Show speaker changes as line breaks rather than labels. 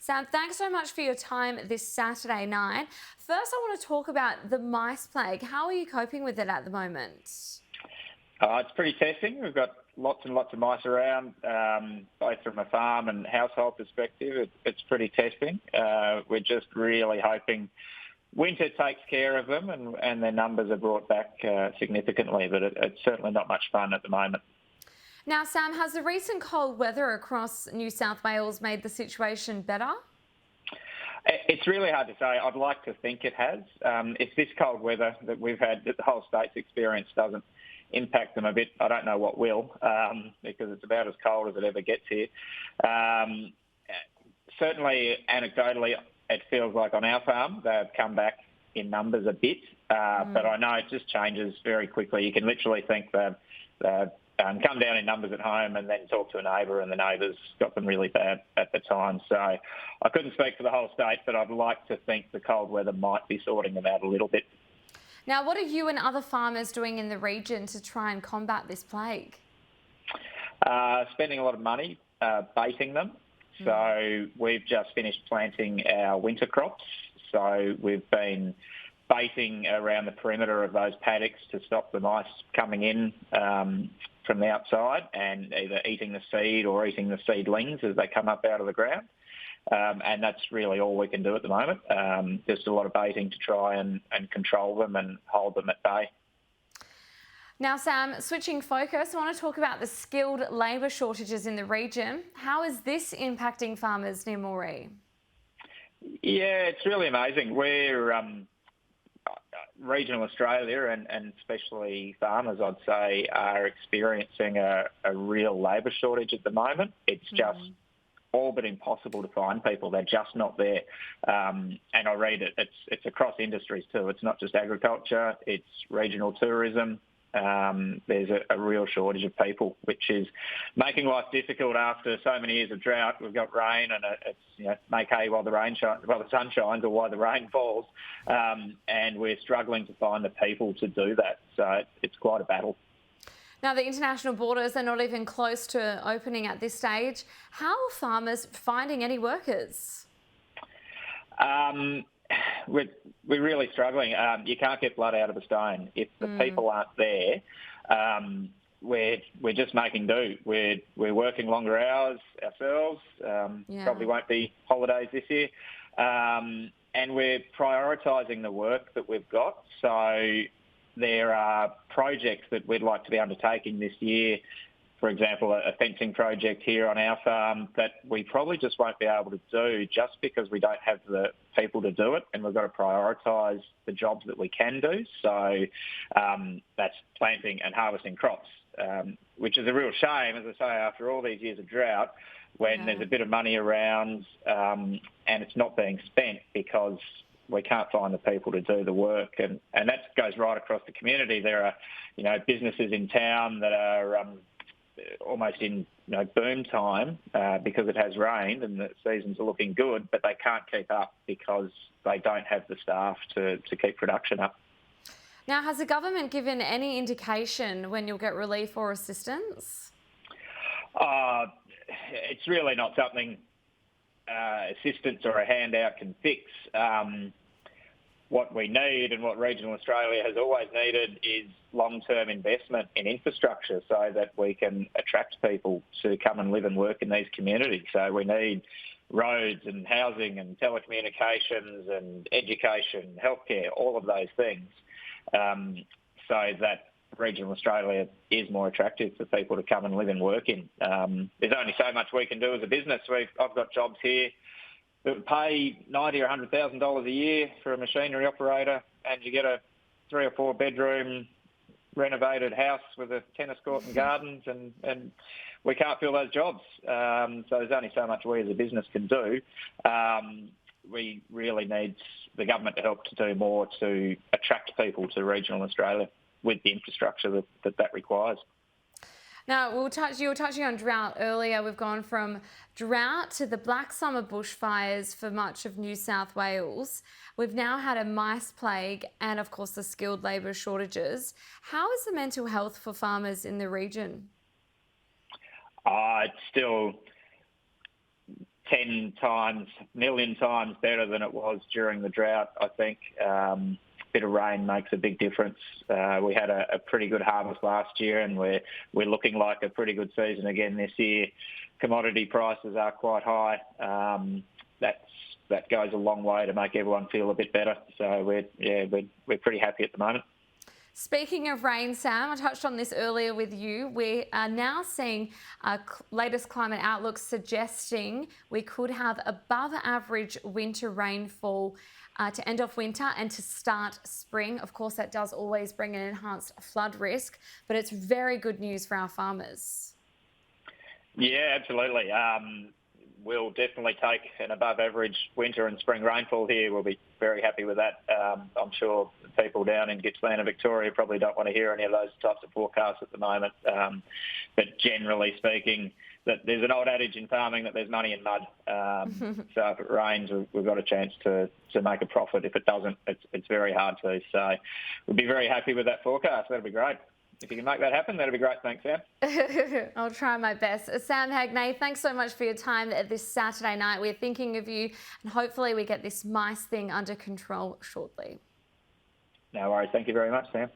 Sam, thanks so much for your time this Saturday night. First, I want to talk about the mice plague. How are you coping with it at the moment?
It's pretty testing. We've got lots and lots of mice around, both from a farm and household perspective. It's pretty testing. We're just really hoping winter takes care of them and their numbers are brought back significantly, but it's certainly not much fun at the moment.
Now, Sam, has the recent cold weather across New South Wales made the situation better?
It's really hard to say. I'd like to think it has. If this cold weather that we've had, that the whole state's experience doesn't impact them a bit, I don't know what will, because it's about as cold as it ever gets here. Certainly, anecdotally, it feels like on our farm they've come back in numbers a bit, but I know it just changes very quickly. You can literally think they've come down in numbers at home and then talk to a neighbour and the neighbours got them really bad at the time. So I couldn't speak for the whole state, but I'd like to think the cold weather might be sorting them out a little bit.
Now, what are you and other farmers doing in the region to try and combat this plague?
Spending a lot of money baiting them. So we've just finished planting our winter crops. So we've been baiting around the perimeter of those paddocks to stop the mice coming in from the outside and either eating the seed or eating the seedlings as they come up out of the ground. And that's really all we can do at the moment. Just a lot of baiting to try and control them and hold them at bay.
Now, Sam, switching focus, I want to talk about the skilled labour shortages in the region. How is this impacting farmers near Moree?
Yeah, it's really amazing. We're regional Australia and especially farmers, I'd say, are experiencing a real labour shortage at the moment. It's just all but impossible to find people. They're just not there. And I read it. It's across industries too. It's not just agriculture. It's regional tourism. There's a real shortage of people, which is making life difficult after so many years of drought. We've got rain, and it's make hay while the sun shines, or while the rain falls, and we're struggling to find the people to do that. So it's quite a battle.
Now, the international borders are not even close to opening at this stage. How are farmers finding any workers?
We're really struggling. You can't get blood out of a stone. If the people aren't there, we're just making do. We're working longer hours ourselves. Probably won't be holidays this year. And we're prioritising the work that we've got. So there are projects that we'd like to be undertaking this year. For example, a fencing project here on our farm that we probably just won't be able to do just because we don't have the people to do it, and we've got to prioritise the jobs that we can do. So that's planting and harvesting crops, which is a real shame, as I say, after all these years of drought, when there's a bit of money around and it's not being spent because we can't find the people to do the work. And that goes right across the community. There are, businesses in town that are almost in boom time because it has rained and the seasons are looking good, but they can't keep up because they don't have the staff to keep production up.
Now, has the government given any indication when you'll get relief or assistance?
It's really not something assistance or a handout can fix. What we need and what regional Australia has always needed is long-term investment in infrastructure so that we can attract people to come and live and work in these communities. So we need roads and housing and telecommunications and education, healthcare, all of those things, so that regional Australia is more attractive for people to come and live and work in. There's only so much we can do as a business. I've got jobs here that would pay $90,000 or $100,000 a year for a machinery operator, and you get a 3 or 4 bedroom renovated house with a tennis court and gardens, and we can't fill those jobs. So there's only so much we as a business can do. We really need the government to help to do more to attract people to regional Australia with the infrastructure that requires.
Now, you were touching on drought earlier. We've gone from drought to the black summer bushfires for much of New South Wales. We've now had a mice plague and, of course, the skilled labour shortages. How is the mental health for farmers in the region?
It's still 10 times, million times better than it was during the drought, I think. Bit of rain makes a big difference. We had a pretty good harvest last year, and we're looking like a pretty good season again this year. Commodity prices are quite high. That goes a long way to make everyone feel a bit better. So we're pretty happy at the moment.
Speaking of rain, Sam, I touched on this earlier with you. We are now seeing latest climate outlooks suggesting we could have above average winter rainfall to end off winter and to start spring. Of course, that does always bring an enhanced flood risk, but it's very good news for our farmers.
Yeah, absolutely. We'll definitely take an above average winter and spring rainfall here. We'll be very happy with that. I'm sure people down in Gippsland and Victoria probably don't want to hear any of those types of forecasts at the moment. But generally speaking, that there's an old adage in farming that there's money in mud. So if it rains, we've got a chance to make a profit. If it doesn't, it's very hard to. So we'll be very happy with that forecast. That'll be great. If you can make that happen, that'd be great. Thanks, Sam.
I'll try my best. Sam Heagney, thanks so much for your time this Saturday night. We're thinking of you, and hopefully we get this mice thing under control shortly.
No worries. Thank you very much, Sam.